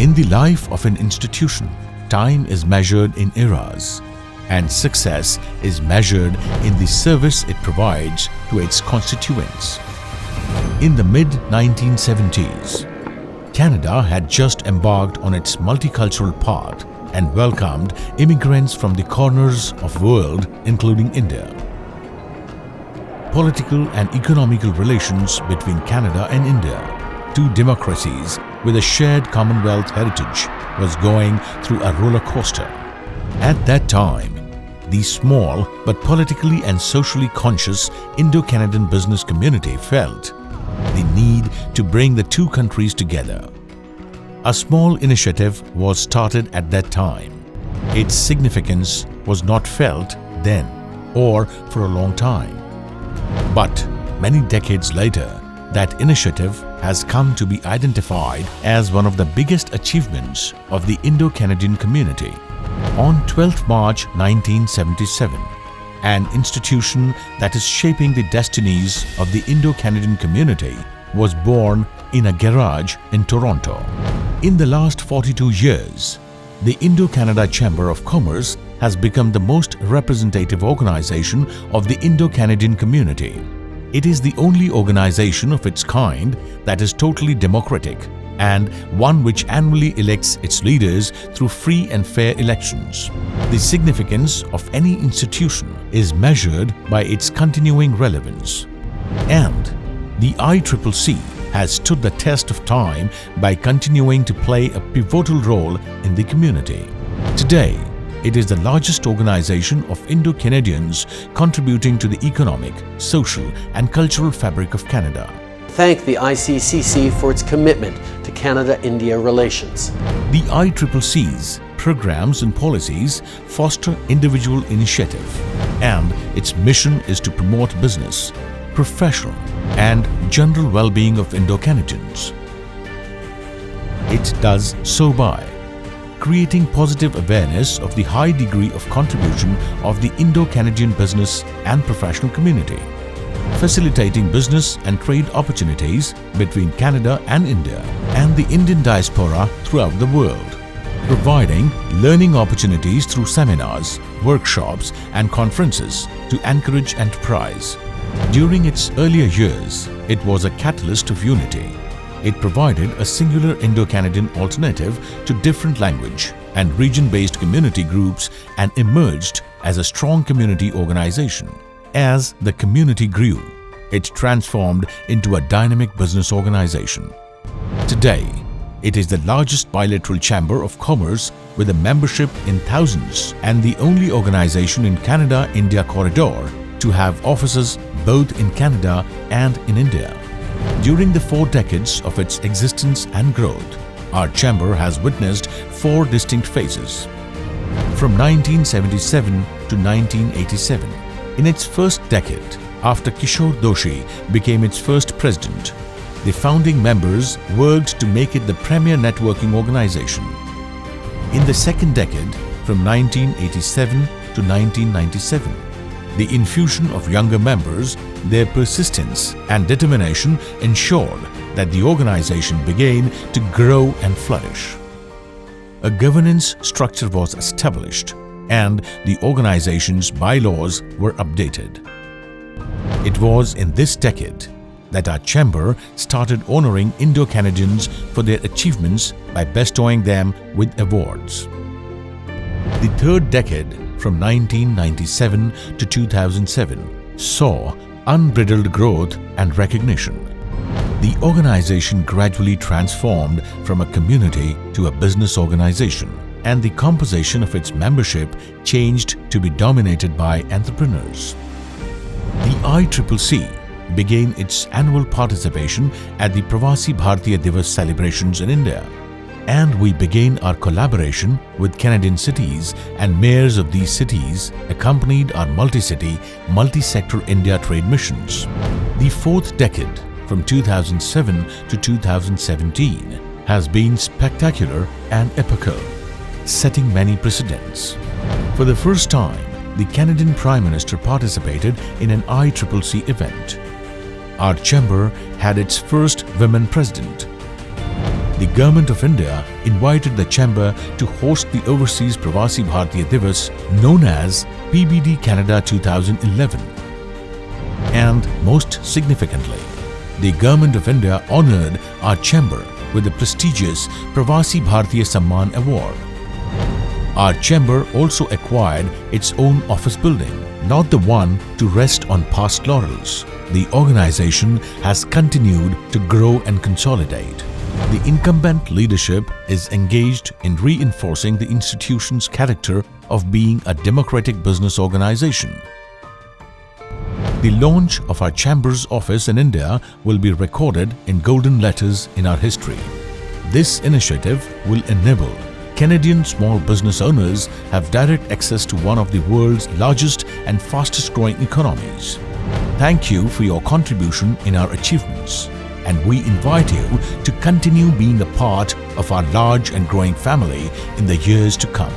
In the life of an institution, time is measured in eras, and success is measured in the service it provides to its constituents. In the mid-1970s, Canada had just embarked on its multicultural path and welcomed immigrants from the corners of the world, including India. Political and economical relations between Canada and India, two democracies with a shared Commonwealth heritage, was going through a roller coaster. At that time, the small but politically and socially conscious Indo-Canadian business community felt the need to bring the two countries together. A small initiative was started at that time. Its significance was not felt then or for a long time. But many decades later, that initiative has come to be identified as one of the biggest achievements of the Indo-Canadian community. On 12 March 1977, an institution that is shaping the destinies of the Indo-Canadian community was born in a garage in Toronto. In the last 42 years, the Indo-Canada Chamber of Commerce has become the most representative organization of the Indo-Canadian community. It is the only organization of its kind that is totally democratic and one which annually elects its leaders through free and fair elections. The significance of any institution is measured by its continuing relevance. And the ICCC has stood the test of time by continuing to play a pivotal role in the community. Today, it is the largest organization of Indo-Canadians contributing to the economic, social and cultural fabric of Canada. Thank the ICCC for its commitment to Canada-India relations. The ICCC's programs and policies foster individual initiative, and its mission is to promote business, professional and general well-being of Indo-Canadians. It does so by creating positive awareness of the high degree of contribution of the Indo-Canadian business and professional community, facilitating business and trade opportunities between Canada and India and the Indian diaspora throughout the world, providing learning opportunities through seminars, workshops and conferences to encourage enterprise. During its earlier years, it was a catalyst of unity. It provided a singular Indo-Canadian alternative to different language and region-based community groups and emerged as a strong community organization. As the community grew, it transformed into a dynamic business organization. Today, it is the largest bilateral chamber of commerce with a membership in thousands and the only organization in Canada-India corridor to have offices both in Canada and in India. During the 4 decades of its existence and growth, our chamber has witnessed 4 distinct phases. From 1977 to 1987, in its first decade, after Kishore Doshi became its first president, the founding members worked to make it the premier networking organization. In the second decade, from 1987 to 1997, the infusion of younger members, their persistence and determination ensured that the organization began to grow and flourish. A governance structure was established and the organization's bylaws were updated. It was in this decade that our chamber started honoring Indo-Canadians for their achievements by bestowing them with awards. The third decade, from 1997 to 2007, saw unbridled growth and recognition. The organization gradually transformed from a community to a business organization, and the composition of its membership changed to be dominated by entrepreneurs. The ICCC began its annual participation at the Pravasi Bharatiya Divas celebrations in India, and we began our collaboration with Canadian cities and mayors of these cities accompanied our multi-city, multi-sector India trade missions. The fourth decade, from 2007 to 2017, has been spectacular and epochal, setting many precedents. For the first time, the Canadian Prime Minister participated in an ICCC event. Our chamber had its first women president. the Government of India invited the Chamber to host the Overseas Pravasi Bharatiya Divas known as PBD Canada 2011. And most significantly, the Government of India honoured our Chamber with the prestigious Pravasi Bharatiya Samman Award. Our Chamber also acquired its own office building, not the one to rest on past laurels. The organization has continued to grow and consolidate. The incumbent leadership is engaged in reinforcing the institution's character of being a democratic business organization. The launch of our Chamber's office in India will be recorded in golden letters in our history. This initiative will enable Canadian small business owners have direct access to one of the world's largest and fastest growing economies. Thank you for your contribution in our achievements, and we invite you to continue being a part of our large and growing family in the years to come.